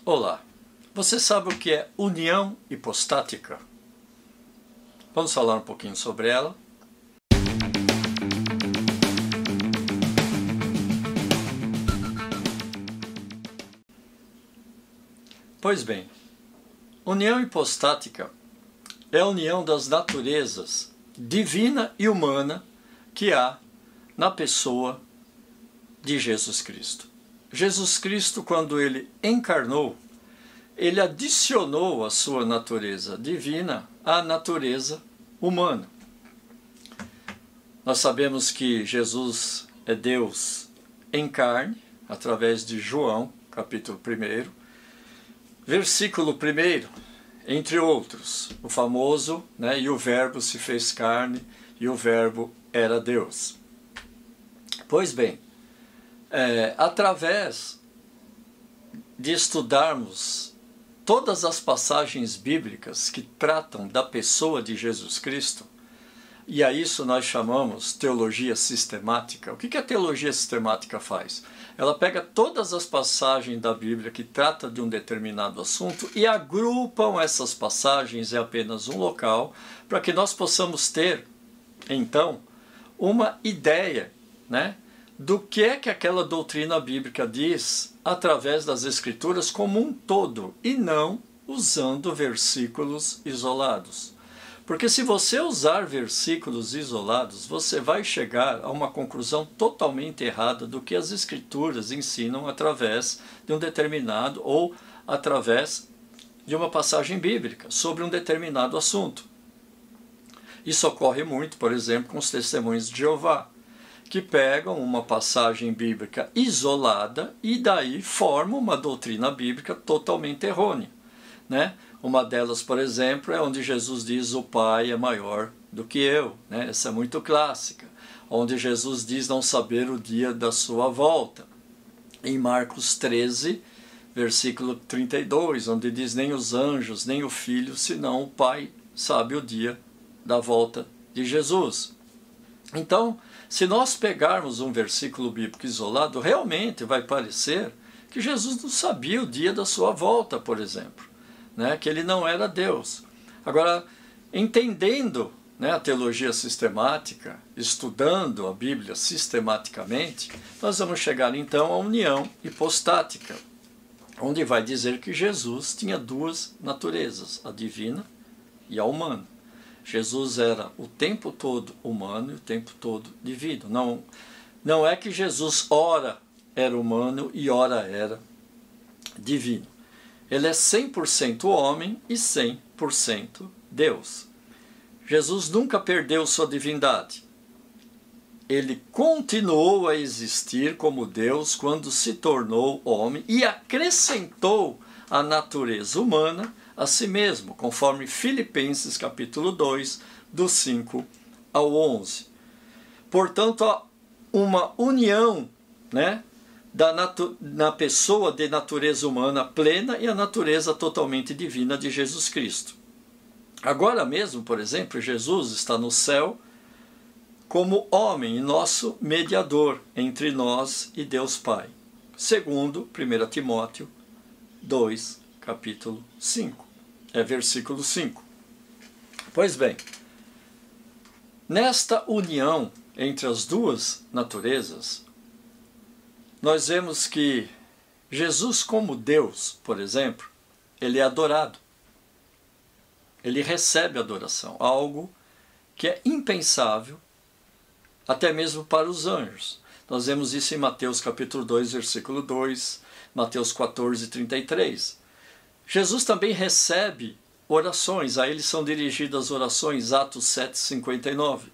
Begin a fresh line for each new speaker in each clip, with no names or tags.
Olá, você sabe o que é união hipostática? Vamos falar um pouquinho sobre ela. Pois bem, união hipostática é a união das naturezas divina e humana que há na pessoa de Jesus Cristo. Jesus Cristo, quando ele encarnou, ele adicionou a sua natureza divina à natureza humana. Nós sabemos que Jesus é Deus em carne, através de João, capítulo 1, versículo 1, entre outros, o famoso, e o verbo se fez carne, e o verbo era Deus. Pois bem, através de estudarmos todas as passagens bíblicas que tratam da pessoa de Jesus Cristo, e a isso nós chamamos teologia sistemática. O que a teologia sistemática faz? Ela pega todas as passagens da Bíblia que tratam de um determinado assunto e agrupam essas passagens em apenas um local, para que nós possamos ter, então, uma ideia, do que é que aquela doutrina bíblica diz através das Escrituras como um todo, e não usando versículos isolados. Porque se você usar versículos isolados, você vai chegar a uma conclusão totalmente errada do que as Escrituras ensinam através de um determinado ou através de uma passagem bíblica sobre um determinado assunto. Isso ocorre muito, por exemplo, com os testemunhos de Jeová, que pegam uma passagem bíblica isolada e daí formam uma doutrina bíblica totalmente errônea. Uma delas, por exemplo, é onde Jesus diz: o Pai é maior do que eu. Essa é muito clássica. Onde Jesus diz não saber o dia da sua volta. Em Marcos 13, versículo 32, onde diz: nem os anjos, nem o Filho, senão o Pai sabe o dia da volta de Jesus. Então, se nós pegarmos um versículo bíblico isolado, realmente vai parecer que Jesus não sabia o dia da sua volta, por exemplo. Que ele não era Deus. Agora, entendendo a teologia sistemática, estudando a Bíblia sistematicamente, nós vamos chegar então à união hipostática, onde vai dizer que Jesus tinha duas naturezas, a divina e a humana. Jesus era o tempo todo humano e o tempo todo divino. Não é que Jesus ora era humano e ora era divino. Ele é 100% homem e 100% Deus. Jesus nunca perdeu sua divindade. Ele continuou a existir como Deus quando se tornou homem e acrescentou a natureza humana a si mesmo, conforme Filipenses capítulo 2, do 5 ao 11. Portanto, há uma união, na pessoa de natureza humana plena e a natureza totalmente divina de Jesus Cristo. Agora mesmo, por exemplo, Jesus está no céu como homem e nosso mediador entre nós e Deus Pai. Segundo 1 Timóteo 2, capítulo 5. Versículo 5. Pois bem, nesta união entre as duas naturezas, nós vemos que Jesus, como Deus, por exemplo, ele é adorado. Ele recebe adoração, algo que é impensável até mesmo para os anjos. Nós vemos isso em Mateus capítulo 2, versículo 2, Mateus 14, 33. Jesus também recebe orações, a ele são dirigidas orações, Atos 7, 59.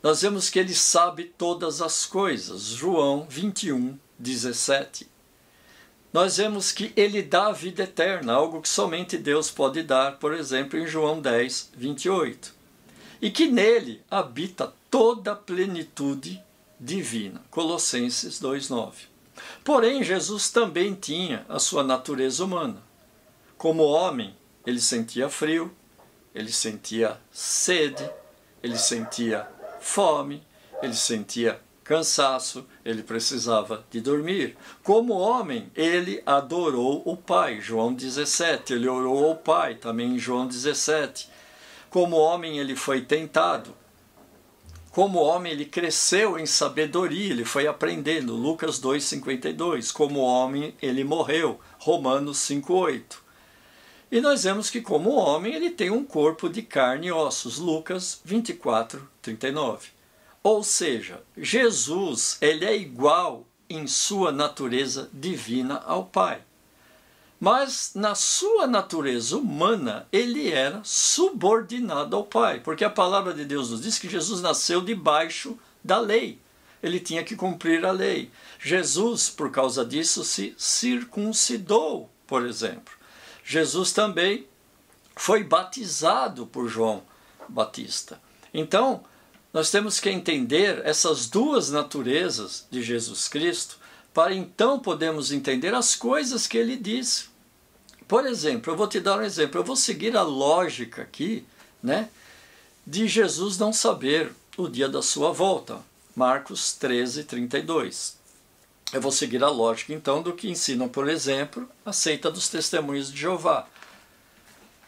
Nós vemos que ele sabe todas as coisas, João 21, 17. Nós vemos que ele dá a vida eterna, algo que somente Deus pode dar, por exemplo, em João 10, 28. E que nele habita toda a plenitude divina, Colossenses 2, 9. Porém, Jesus também tinha a sua natureza humana. Como homem, ele sentia frio, ele sentia sede, ele sentia fome, ele sentia cansaço, ele precisava de dormir. Como homem, ele adorou o Pai, João 17, ele orou ao Pai, também em João 17. Como homem, ele foi tentado. Como homem, ele cresceu em sabedoria, ele foi aprendendo, Lucas 2,52. Como homem, ele morreu, Romanos 5,8. E nós vemos que como homem, ele tem um corpo de carne e ossos, Lucas 24,39. Ou seja, Jesus, ele é igual em sua natureza divina ao Pai. Mas na sua natureza humana, ele era subordinado ao Pai, porque a palavra de Deus nos diz que Jesus nasceu debaixo da lei. Ele tinha que cumprir a lei. Jesus, por causa disso, se circuncidou, por exemplo. Jesus também foi batizado por João Batista. Então, nós temos que entender essas duas naturezas de Jesus Cristo, para então podermos entender as coisas que ele disse. Por exemplo, eu vou te dar um exemplo, eu vou seguir a lógica aqui, né, de Jesus não saber o dia da sua volta. Marcos 13:32. Eu vou seguir a lógica, então, do que ensinam, por exemplo, a seita dos Testemunhos de Jeová.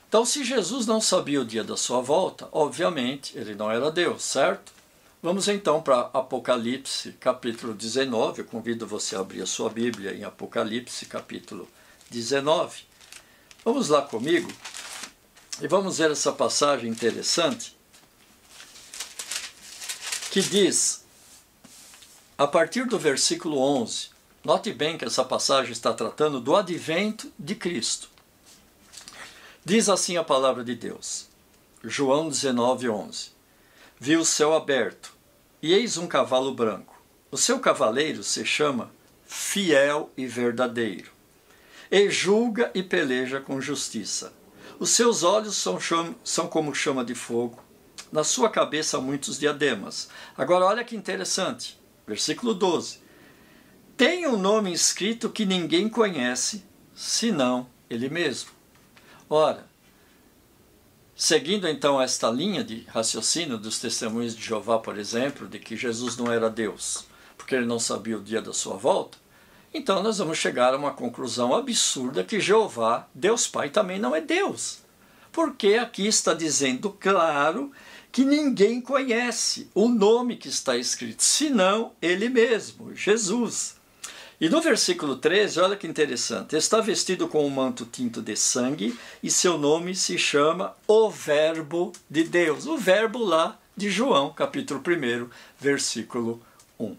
Então, se Jesus não sabia o dia da sua volta, obviamente, ele não era Deus, certo? Vamos então para Apocalipse, capítulo 19. Eu convido você a abrir a sua Bíblia em Apocalipse, capítulo 19. Vamos lá comigo e vamos ver essa passagem interessante que diz, a partir do versículo 11, note bem que essa passagem está tratando do advento de Cristo. Diz assim a palavra de Deus, João 19:11. Vi o céu aberto, e eis um cavalo branco. O seu cavaleiro se chama Fiel e Verdadeiro, e julga e peleja com justiça. Os seus olhos são como chama de fogo, na sua cabeça há muitos diademas. Agora olha que interessante, versículo 12. Tem um nome escrito que ninguém conhece, senão ele mesmo. Ora, seguindo então esta linha de raciocínio dos Testemunhos de Jeová, por exemplo, de que Jesus não era Deus, porque ele não sabia o dia da sua volta, então nós vamos chegar a uma conclusão absurda que Jeová, Deus Pai, também não é Deus. Porque aqui está dizendo claro que ninguém conhece o nome que está escrito, senão ele mesmo, Jesus. E no versículo 13, olha que interessante, está vestido com um manto tinto de sangue e seu nome se chama o Verbo de Deus. O verbo lá de João, capítulo 1, versículo 1.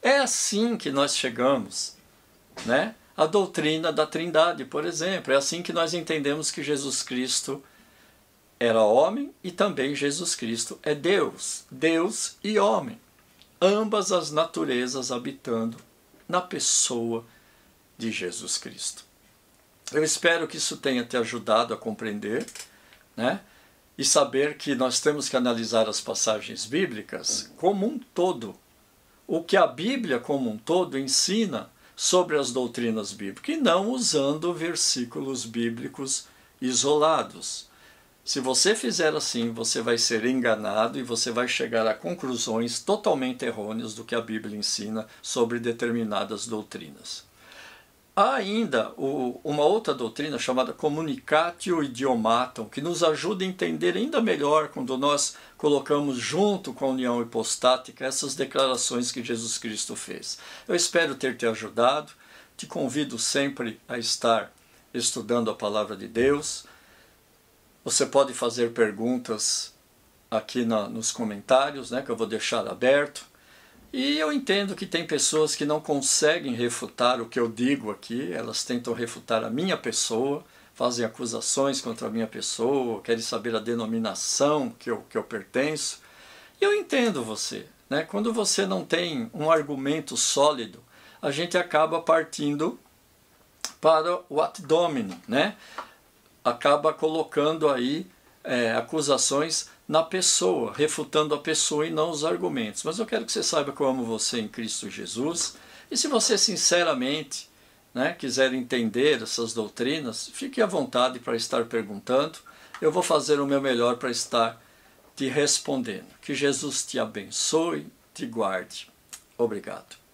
É assim que nós chegamos, né, à doutrina da Trindade, por exemplo. É assim que nós entendemos que Jesus Cristo era homem e também Jesus Cristo é Deus. Deus e homem. Ambas as naturezas habitando na pessoa de Jesus Cristo. Eu espero que isso tenha te ajudado a compreender, né, e saber que nós temos que analisar as passagens bíblicas como um todo. O que a Bíblia como um todo ensina sobre as doutrinas bíblicas, e não usando versículos bíblicos isolados. Se você fizer assim, você vai ser enganado e você vai chegar a conclusões totalmente errôneas do que a Bíblia ensina sobre determinadas doutrinas. Há ainda uma outra doutrina chamada Communicatio Idiomatum, que nos ajuda a entender ainda melhor quando nós colocamos junto com a união hipostática essas declarações que Jesus Cristo fez. Eu espero ter te ajudado, te convido sempre a estar estudando a Palavra de Deus. Você pode fazer perguntas aqui nos comentários, né, que eu vou deixar aberto. E eu entendo que tem pessoas que não conseguem refutar o que eu digo aqui, elas tentam refutar a minha pessoa, fazem acusações contra a minha pessoa, querem saber a denominação que eu pertenço. E eu entendo você, né? Quando você não tem um argumento sólido, a gente acaba partindo para o ad hominem, né? Acaba colocando aí acusações na pessoa, refutando a pessoa e não os argumentos. Mas eu quero que você saiba que eu amo você em Cristo Jesus. E se você sinceramente, né, quiser entender essas doutrinas, fique à vontade para estar perguntando. Eu vou fazer o meu melhor para estar te respondendo. Que Jesus te abençoe, te guarde. Obrigado.